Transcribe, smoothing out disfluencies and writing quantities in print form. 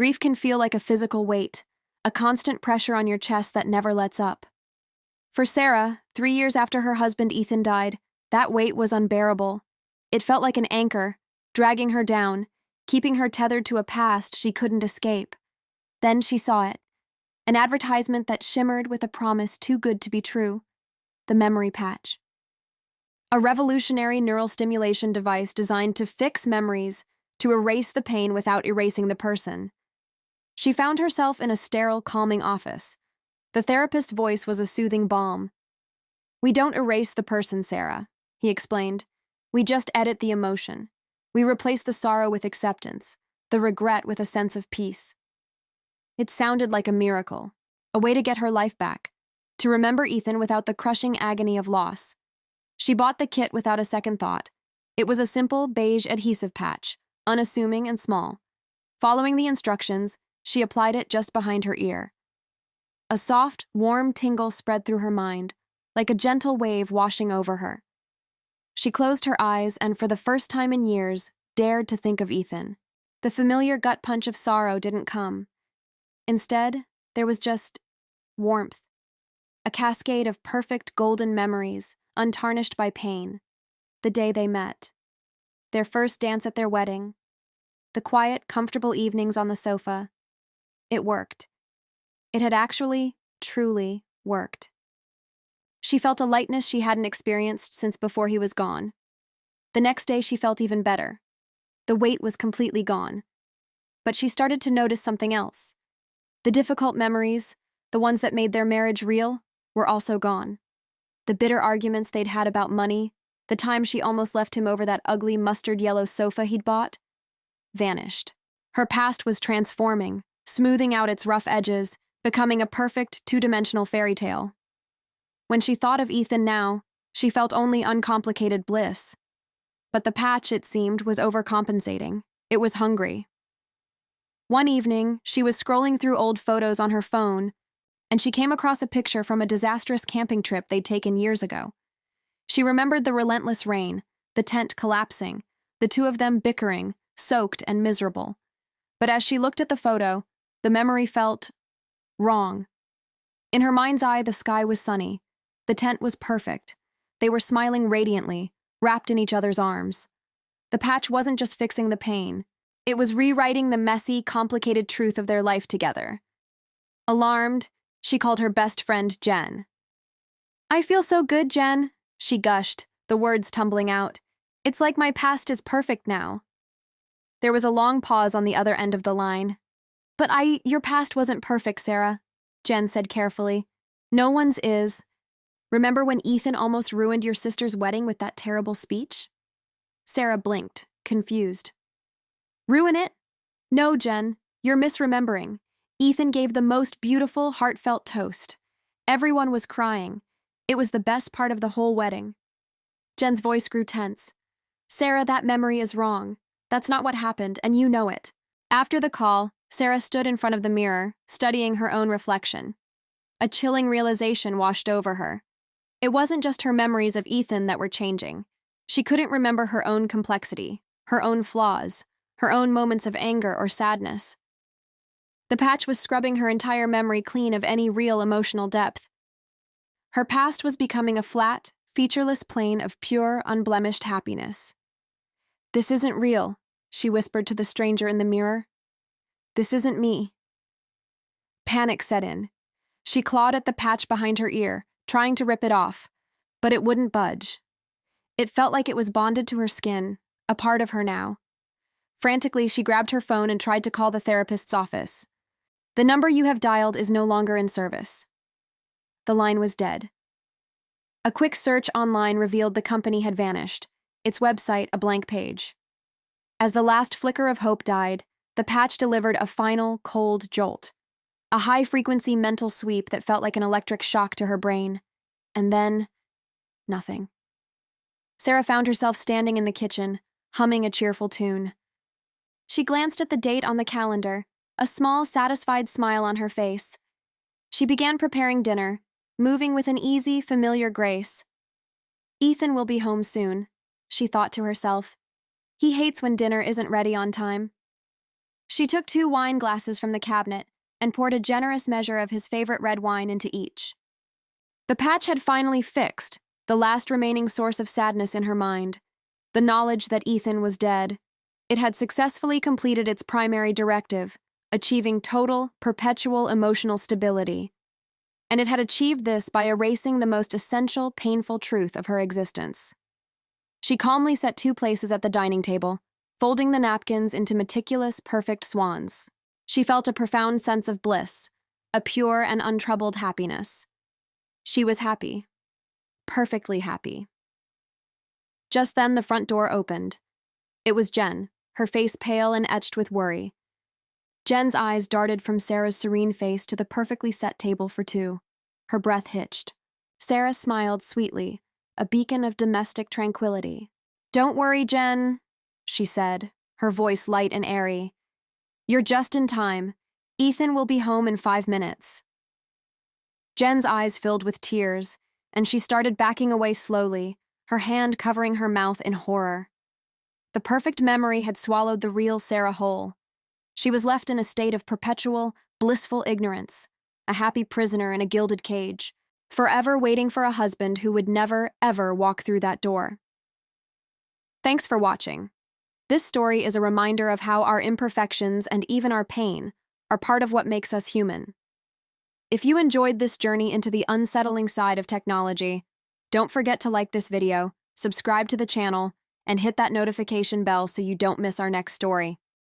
Grief can feel like a physical weight, a constant pressure on your chest that never lets up. For Sarah, 3 years after her husband Ethan died, that weight was unbearable. It felt like an anchor, dragging her down, keeping her tethered to a past she couldn't escape. Then she saw it, an advertisement that shimmered with a promise too good to be true, the memory patch. A revolutionary neural stimulation device designed to fix memories, to erase the pain without erasing the person. She found herself in a sterile, calming office. The therapist's voice was a soothing balm. "We don't erase the person, Sarah," he explained. "We just edit the emotion. We replace the sorrow with acceptance, the regret with a sense of peace." It sounded like a miracle, a way to get her life back, to remember Ethan without the crushing agony of loss. She bought the kit without a second thought. It was a simple, beige adhesive patch, unassuming and small. Following the instructions, she applied it just behind her ear. A soft, warm tingle spread through her mind, like a gentle wave washing over her. She closed her eyes and, for the first time in years, dared to think of Ethan. The familiar gut punch of sorrow didn't come. Instead, there was just warmth, a cascade of perfect golden memories, untarnished by pain. The day they met, their first dance at their wedding, the quiet, comfortable evenings on the sofa. It worked. It had actually, truly worked. She felt a lightness she hadn't experienced since before he was gone. The next day she felt even better. The weight was completely gone. But she started to notice something else. The difficult memories, the ones that made their marriage real, were also gone. The bitter arguments they'd had about money, the time she almost left him over that ugly mustard yellow sofa he'd bought, vanished. Her past was transforming, smoothing out its rough edges, becoming a perfect two-dimensional fairy tale. When she thought of Ethan now, she felt only uncomplicated bliss. But the patch, it seemed, was overcompensating. It was hungry. One evening, she was scrolling through old photos on her phone, and she came across a picture from a disastrous camping trip they'd taken years ago. She remembered the relentless rain, the tent collapsing, the two of them bickering, soaked and miserable. But as she looked at the photo, the memory felt wrong. In her mind's eye, the sky was sunny. The tent was perfect. They were smiling radiantly, wrapped in each other's arms. The patch wasn't just fixing the pain. It was rewriting the messy, complicated truth of their life together. Alarmed, she called her best friend Jen. "I feel so good, Jen," she gushed, the words tumbling out. "It's like my past is perfect now." There was a long pause on the other end of the line. "But your past wasn't perfect, Sarah," Jen said carefully. "No one's is. Remember when Ethan almost ruined your sister's wedding with that terrible speech?" Sarah blinked, confused. "Ruin it? No, Jen, you're misremembering. Ethan gave the most beautiful, heartfelt toast. Everyone was crying. It was the best part of the whole wedding." Jen's voice grew tense. "Sarah, that memory is wrong. That's not what happened, and you know it." After the call, Sarah stood in front of the mirror, studying her own reflection. A chilling realization washed over her. It wasn't just her memories of Ethan that were changing. She couldn't remember her own complexity, her own flaws, her own moments of anger or sadness. The patch was scrubbing her entire memory clean of any real emotional depth. Her past was becoming a flat, featureless plane of pure, unblemished happiness. "This isn't real," she whispered to the stranger in the mirror. "This isn't me." Panic set in. She clawed at the patch behind her ear, trying to rip it off, but it wouldn't budge. It felt like it was bonded to her skin, a part of her now. Frantically, she grabbed her phone and tried to call the therapist's office. "The number you have dialed is no longer in service." The line was dead. A quick search online revealed the company had vanished, its website a blank page. As the last flicker of hope died, the patch delivered a final, cold jolt. A high-frequency mental sweep that felt like an electric shock to her brain. And then, nothing. Sarah found herself standing in the kitchen, humming a cheerful tune. She glanced at the date on the calendar, a small, satisfied smile on her face. She began preparing dinner, moving with an easy, familiar grace. "Ethan will be home soon," she thought to herself. "He hates when dinner isn't ready on time." She took 2 wine glasses from the cabinet and poured a generous measure of his favorite red wine into each. The patch had finally fixed the last remaining source of sadness in her mind, the knowledge that Ethan was dead. It had successfully completed its primary directive, achieving total, perpetual emotional stability. And it had achieved this by erasing the most essential, painful truth of her existence. She calmly set 2 places at the dining table, folding the napkins into meticulous, perfect swans. She felt a profound sense of bliss, a pure and untroubled happiness. She was happy. Perfectly happy. Just then the front door opened. It was Jen, her face pale and etched with worry. Jen's eyes darted from Sarah's serene face to the perfectly set table for 2. Her breath hitched. Sarah smiled sweetly, a beacon of domestic tranquility. "Don't worry, Jen," she said, her voice light and airy. "You're just in time. Ethan will be home in 5 minutes." Jen's eyes filled with tears, and she started backing away slowly, her hand covering her mouth in horror. The perfect memory had swallowed the real Sarah whole. She was left in a state of perpetual, blissful ignorance, a happy prisoner in a gilded cage, forever waiting for a husband who would never, ever walk through that door. Thanks for watching. This story is a reminder of how our imperfections and even our pain are part of what makes us human. If you enjoyed this journey into the unsettling side of technology, don't forget to like this video, subscribe to the channel, and hit that notification bell so you don't miss our next story.